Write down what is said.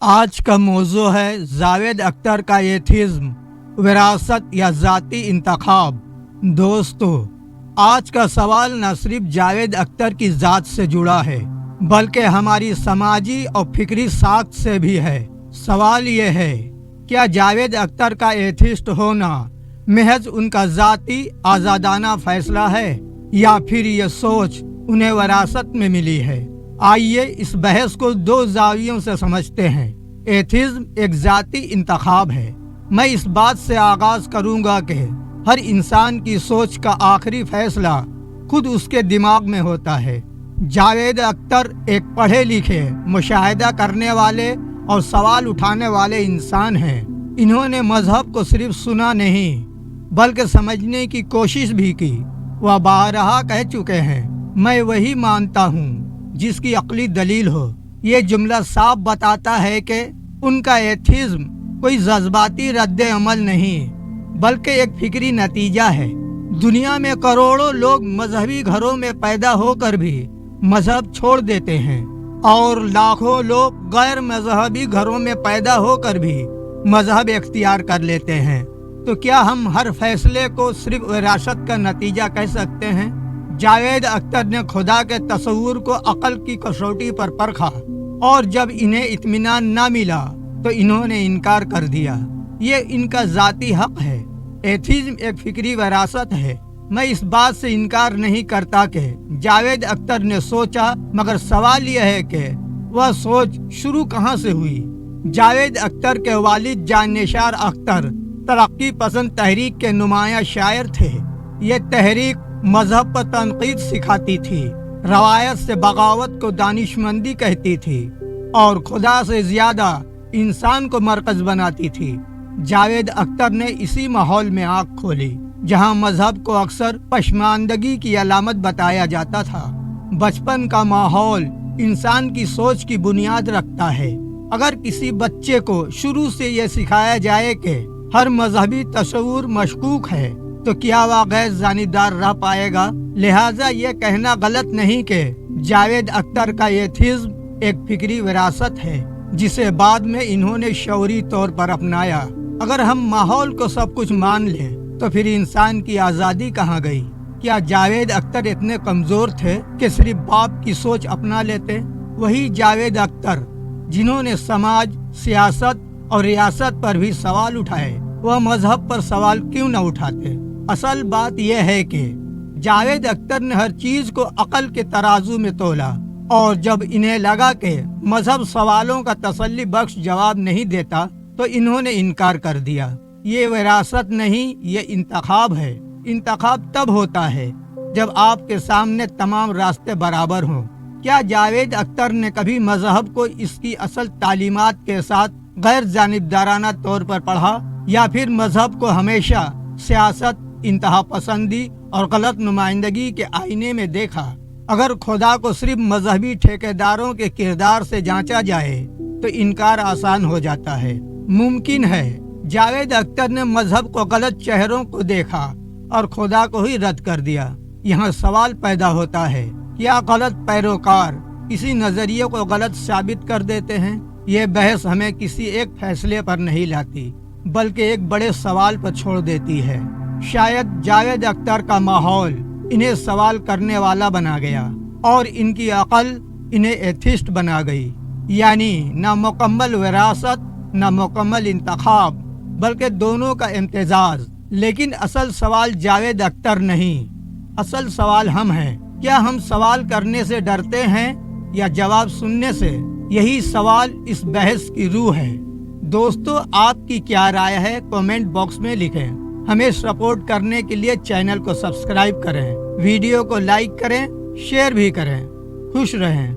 आज का मौजू है जावेद अख्तर का एथिज्म, विरासत या ज़ाती इंतखाब। दोस्तों, आज का सवाल न सिर्फ जावेद अख्तर की ज़ात से जुड़ा है बल्कि हमारी समाजी और फिक्री साख्त से भी है। सवाल ये है, क्या जावेद अख्तर का एथिस्ट होना महज उनका ज़ाती आज़ादाना फैसला है या फिर ये सोच उन्हें विरासत में मिली है? आइए इस बहस को दो जावियों से समझते हैं। एथिज्म एक ज़ाती इंतखाब है। मैं इस बात से आगाज करूंगा कि हर इंसान की सोच का आखिरी फैसला खुद उसके दिमाग में होता है। जावेद अख्तर एक पढ़े लिखे, मुशाहिदा करने वाले और सवाल उठाने वाले इंसान हैं। इन्होंने मजहब को सिर्फ सुना नहीं बल्कि समझने की कोशिश भी की। वह बारहा कह चुके हैं, मैं वही मानता हूँ जिसकी अक्ली दलील हो। ये जुमला साफ बताता है कि उनका एथिज्म कोई जज्बाती रद्द अमल नहीं बल्कि एक फिक्री नतीजा है। दुनिया में करोड़ों लोग मजहबी घरों में पैदा होकर भी मजहब छोड़ देते हैं और लाखों लोग गैर मजहबी घरों में पैदा होकर भी मजहब इख्तियार कर लेते हैं। तो क्या हम हर फैसले को सिर्फ विरासत का नतीजा कह सकते हैं? जावेद अख्तर ने खुदा के तस्वुर को अक्ल की कसौटी पर परखा और जब इन्हें इत्मीनान न मिला तो इन्होंने इनकार कर दिया। ये इनका ज़ाती हक है। एथिज्म एक फिक्री विरासत है। मैं इस बात से इनकार नहीं करता कि जावेद अख्तर ने सोचा, मगर सवाल यह है कि वह सोच शुरू कहाँ से हुई। जावेद अख्तर के वालिद जानिसार अख्तर तरक्की पसंद तहरीक के नुमाया शायर थे। ये तहरीक मजहब पर तनकीद सिखाती थी, रवायत से बगावत को दानिशमंदी कहती थी और खुदा से ज्यादा इंसान को मरकज बनाती थी। जावेद अख्तर ने इसी माहौल में आँख खोली जहां मजहब को अक्सर पशमानदगी की अलामत बताया जाता था। बचपन का माहौल इंसान की सोच की बुनियाद रखता है। अगर किसी बच्चे को शुरू से यह सिखाया जाए कि हर मजहबी तस्वुर मशकूक है तो क्या वह गैर जानिबदार रह पाएगा? लिहाजा ये कहना गलत नहीं कि जावेद अख्तर का एथिज्म एक फिक्री विरासत है जिसे बाद में इन्होंने शौरी तौर पर अपनाया। अगर हम माहौल को सब कुछ मान लें तो फिर इंसान की आज़ादी कहाँ गई? क्या जावेद अख्तर इतने कमज़ोर थे कि सिर्फ बाप की सोच अपना लेते? वही जावेद अख्तर जिन्होंने समाज, सियासत और रियासत पर भी सवाल उठाए, वह मजहब पर सवाल क्यों न उठाते? असल बात यह है कि जावेद अख्तर ने हर चीज को अकल के तराजू में तोला और जब इन्हें लगा कि मजहब सवालों का तसल्ली बख्श जवाब नहीं देता तो इन्होंने इनकार कर दिया। ये विरासत नहीं, ये इंतखाब है। इंतखाब तब होता है जब आपके सामने तमाम रास्ते बराबर हों। क्या जावेद अख्तर ने कभी मजहब को इसकी असल तालीमात के साथ गैर जानिबदाराना तौर पर पढ़ा या फिर मजहब को हमेशा सियासत, इंतहा पसंदी और गलत नुमाइंदगी के आईने में देखा? अगर खुदा को सिर्फ मजहबी ठेकेदारों के किरदार से जांचा जाए तो इनकार आसान हो जाता है। मुमकिन है जावेद अख्तर ने मजहब को गलत चेहरों को देखा और खुदा को ही रद्द कर दिया। यहाँ सवाल पैदा होता है, क्या गलत पैरोकार किसी नजरिए को गलत साबित कर देते हैं? ये बहस हमें किसी एक फैसले पर नहीं लाती बल्कि एक बड़े सवाल पर छोड़ देती है। शायद जावेद अख्तर का माहौल इन्हें सवाल करने वाला बना गया और इनकी अकल इन्हें एथिस्ट बना गई। यानी न मुकम्मल विरासत न मुकम्मल इंतखाब बल्कि दोनों का इम्तिजाज। लेकिन असल सवाल जावेद अख्तर नहीं, असल सवाल हम हैं। क्या हम सवाल करने से डरते हैं या जवाब सुनने से? यही सवाल इस बहस की रूह है। दोस्तों, आपकी क्या राय है? कमेंट बॉक्स में लिखें। हमें सपोर्ट करने के लिए चैनल को सब्सक्राइब करें, वीडियो को लाइक करें, शेयर भी करें। खुश रहें।